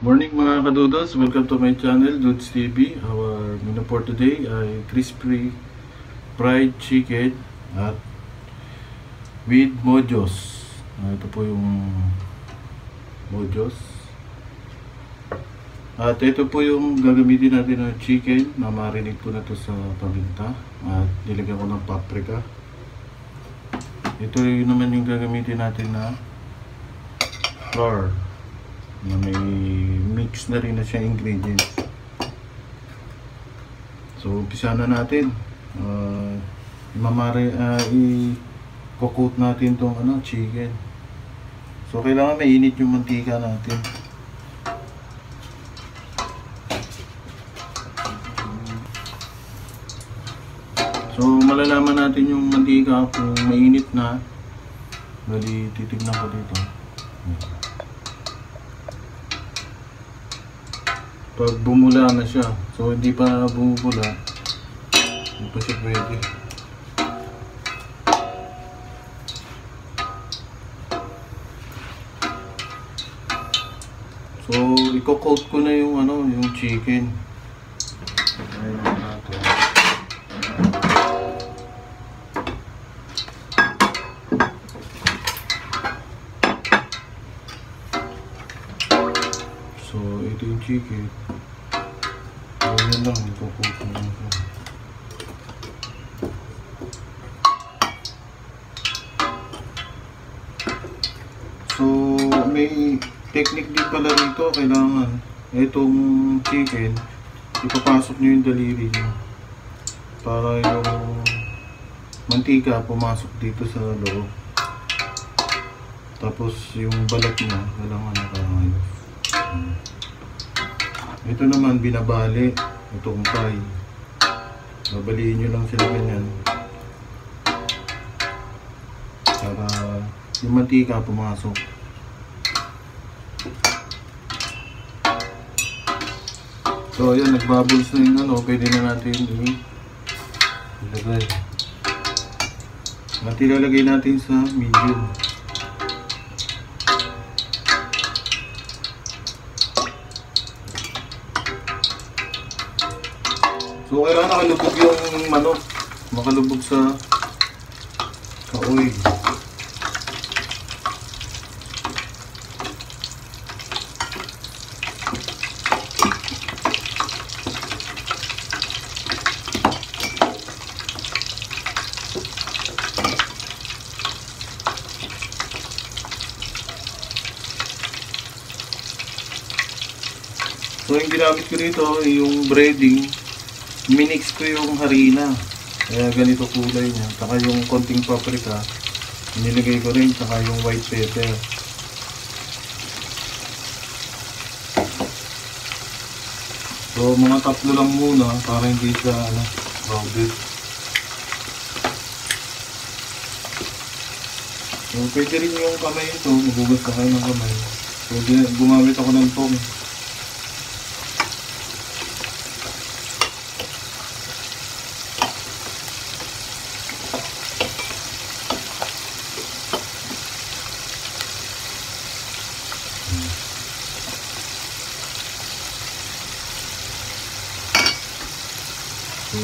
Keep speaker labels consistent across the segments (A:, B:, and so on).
A: Morning mga kadudos, welcome to my channel, Dudes TV. Our menu for today ay crispy fried chicken at with mojos. Ito po yung mojos. At ito po yung gagamitin natin na chicken na marinig ko na to sa paminta. At nilagyan ko ng paprika. Ito yung naman yung gagamitin natin na flour na may mix na rin na siya ingredients. So umpisa na natin. I-coat natin tong chicken. So kailangan mainit yung mantika natin. So malalaman natin yung mantika kung mainit na. Bali titignan ko dito. Pag bumula na siya, so hindi pa bumubula, hindi pa siya pwede. So i-coat ko na yung yung chicken. Ayun natin. So ito yung chicken. Ganyan lang, i-coat ko lang ito. So may technique din pala rito. Kailangan itong chicken ipapasok nyo yung daliri nyo para yung mantika pumasok dito sa loob. Tapos yung balat nya kailangan nakahayos. Ito naman binabali itong pie. Babaliin nyo lang sila ganyan para yung mantika pumasok. So ayan, nagbubbles na yung pwede na natin ilagay. At ilalagay natin sa medium. So kailangan nakalubog yung manok, makalubog sa oil. So yung ginamit ko dito yung breading, minix ko yung harina, kaya ganito kulay niya. Saka yung konting paprika nilagay ko rin, saka yung white pepper. So mga tatlo lang muna para hindi siya crowded. So pwede rin yung kamay ito, magugas na kayo ng kamay. So gumamit ako ng tong. So,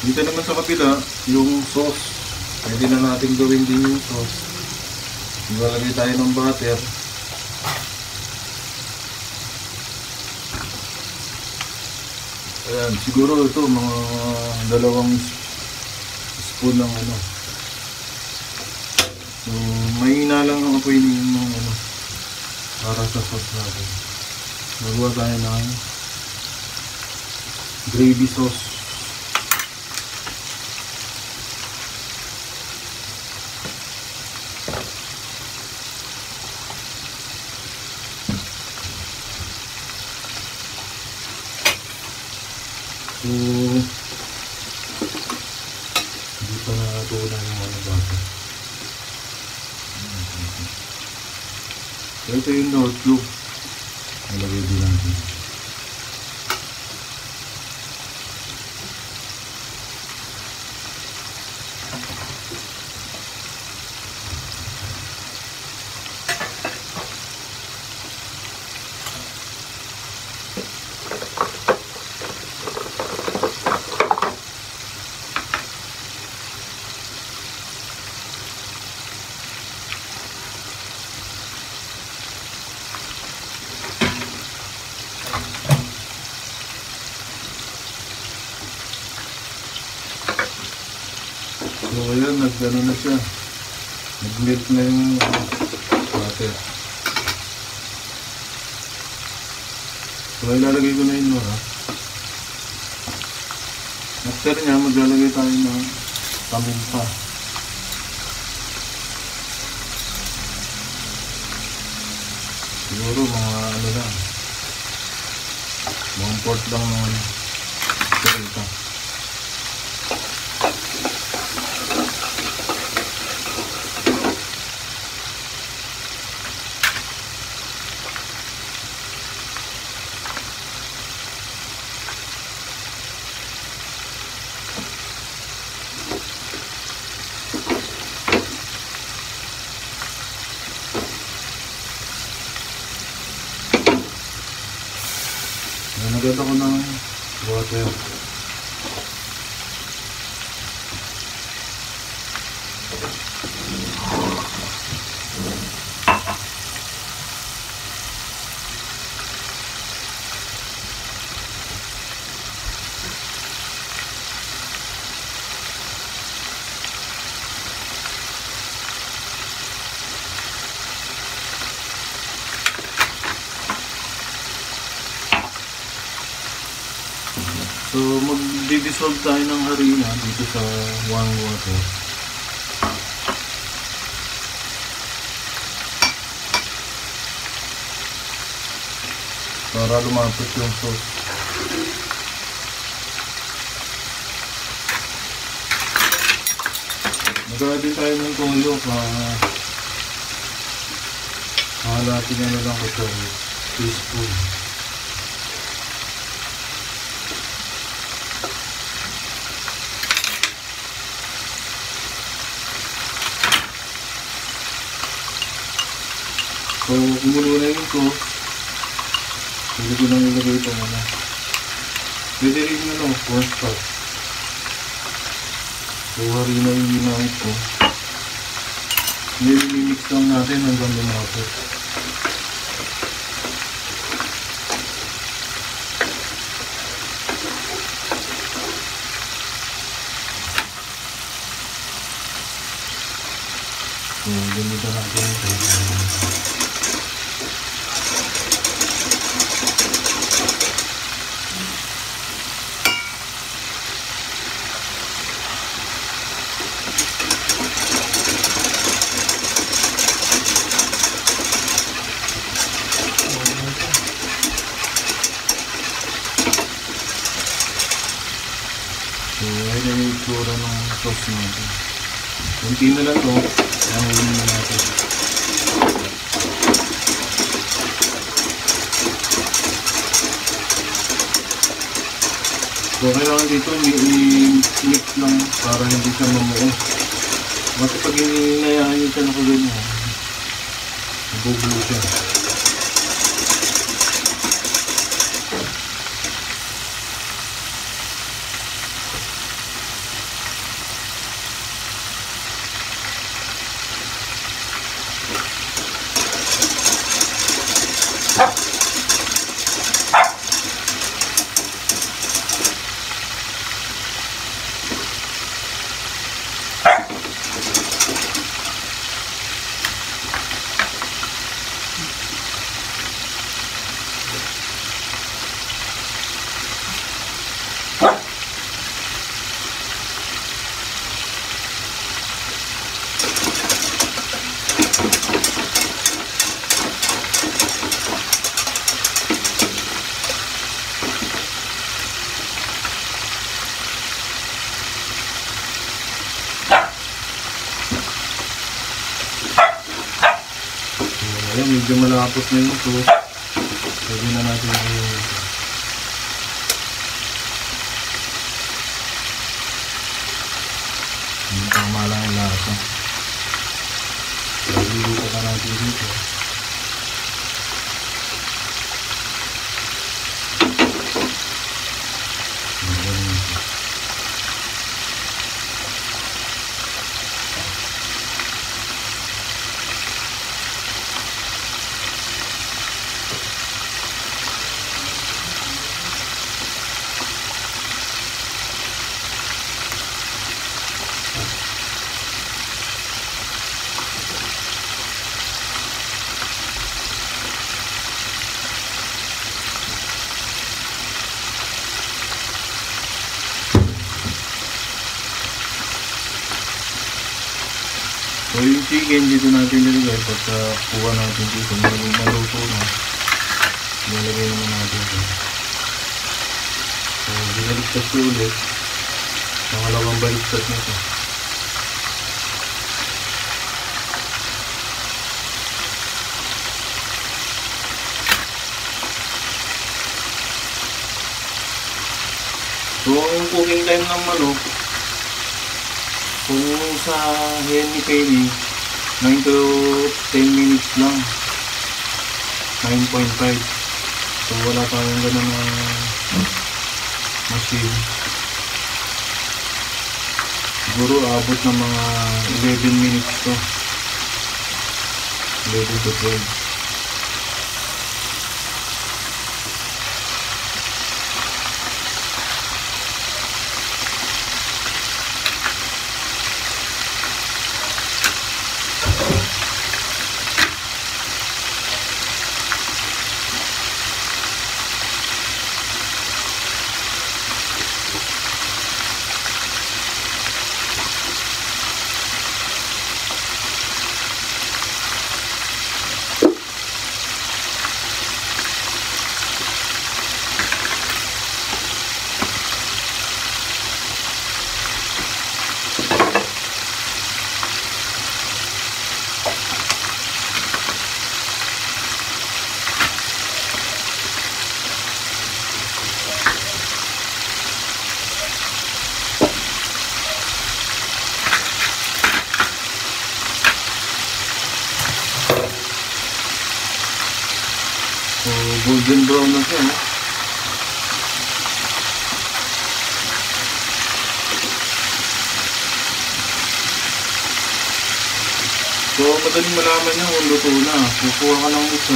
A: dito naman sa kapila, yung sauce. Pwede na natin gawin din yung sauce. Ilalagay tayo ng butter. Ayan, siguro ito mga 2 spoon ng So, mahina lang ang apoy ng para sa sauce natin. Magawa tayo ng gravy sauce. So hindi pa natunan yung butter. So ito yung note cube. Nalagay din natin. So ayan, nag-ano na siya. Nag-melt na yung butter. So ilalagay ko na yun ha. After niya, maglalagay tayo ng paminta. Siguro mga ano lang. 1/4 lang ng paminta. Nagad ako ng water. So mag-dissolve tayo ng harina dito sa warm water. Para lumapit yung sauce. Magkakaroon din tayo ng toyo. Hahalatin na lang ito. Teaspoon. So, kumulo na yun ko. Pwede ko nang ilagay ito muna. Pwede rin na lang, cornstarch. So, harina yung ginamit ko. Nililimix lang natin hanggang lumapit. So, ganito natin ito. So, ayan yung itsura ng sauce natin. Kunti na lang ito. Ayan na natin. So, kailangan dito i-mix lang para hindi siya mamuo. Kasi pag hinayaan nyo siya na kagano, nabubuo siya. Ayan, medyo malapot na yun. So, pwede na natin yung tama lang yung lasa. So, luluto ka natin dito. So yung chicken dito natin nilagay pagka kuha natin dito, maluto na. Nilagay naman natin ito. So binaligtas ko ulit. Pangalawang baligtad na ito. So yung cooking time ng manok, kung sa Henny Penny, 9 to 10 minutes lang. 9.5. So wala tayong ganun na machine. Siguro abot ng mga 11 minutes to. 11 to 12. So, golden brown na siya. So, madaling malaman niya kung luto na. Kukuha ka ng isa.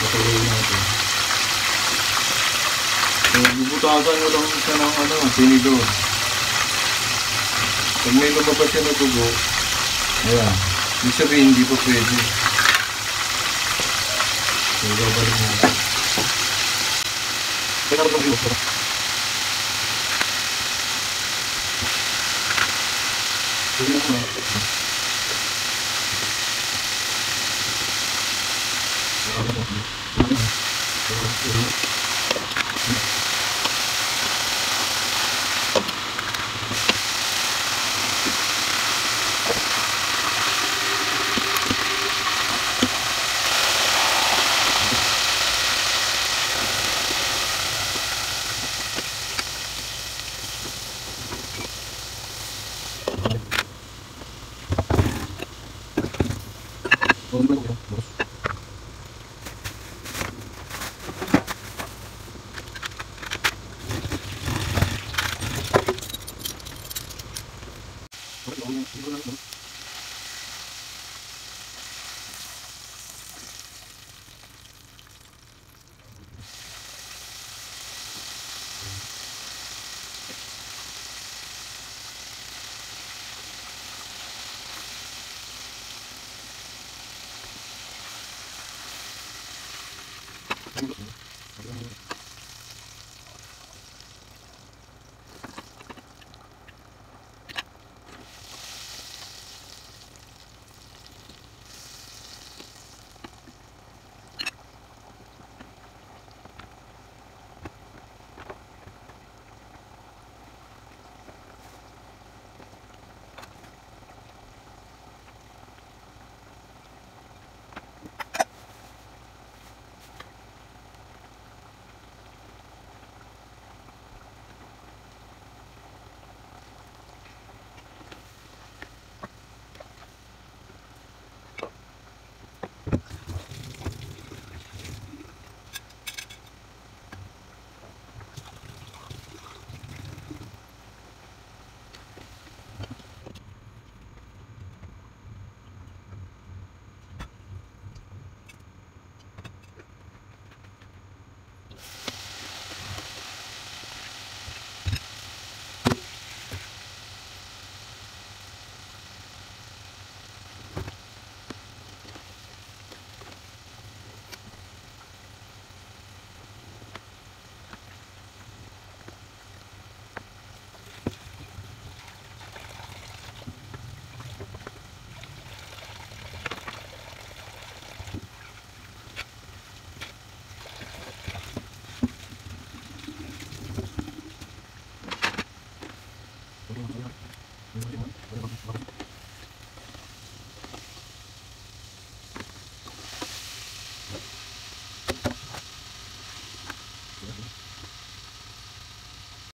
A: Patuloy natin. So, bubutasan nyo lang siya ng tinidor. Pag may lumabas siya na tubo, ayan. Ibig sabihin, hindi pa pwede. So, babalik natin. Kaya naman ang iwas.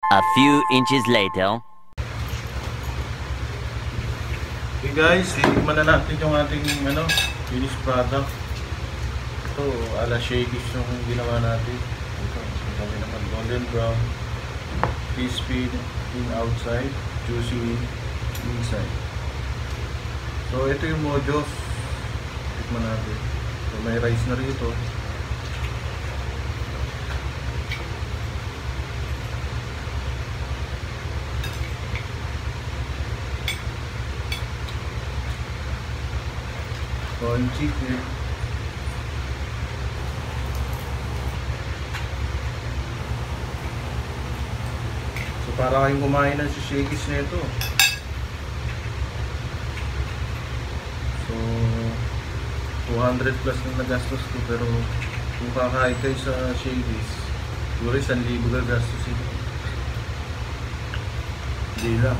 B: A few inches later.
A: Okay guys, titikman na natin yung ating finished product. Ito, ala shakies yung ginawa natin. Ito, kami naman golden brown, crispy in outside, juicy inside. So ito yung mojos. Tikman natin. So may rice na rito. Corn chicken. So para kayong kumain ng shakies na ito. So 200 plus na nagastos ko, pero kung kakain kayo sa shakies, siguro 1,000 gagastusin. Hindi lang.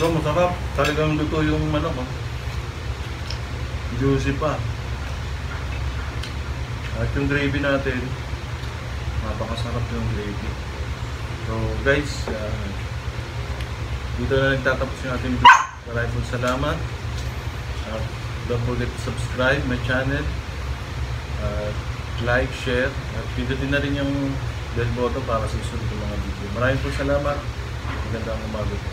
A: So masarap, talagang luto yung juicy pa. At yung gravy natin, napakasarap yung gravy. So guys, dito na nagtatapos yung ating vlog. Maraming salamat. Don't forget to subscribe my channel, like, share, at pindutin na rin yung bell button para sa susunod ng mga video. Maraming salamat. Magandang umaga po.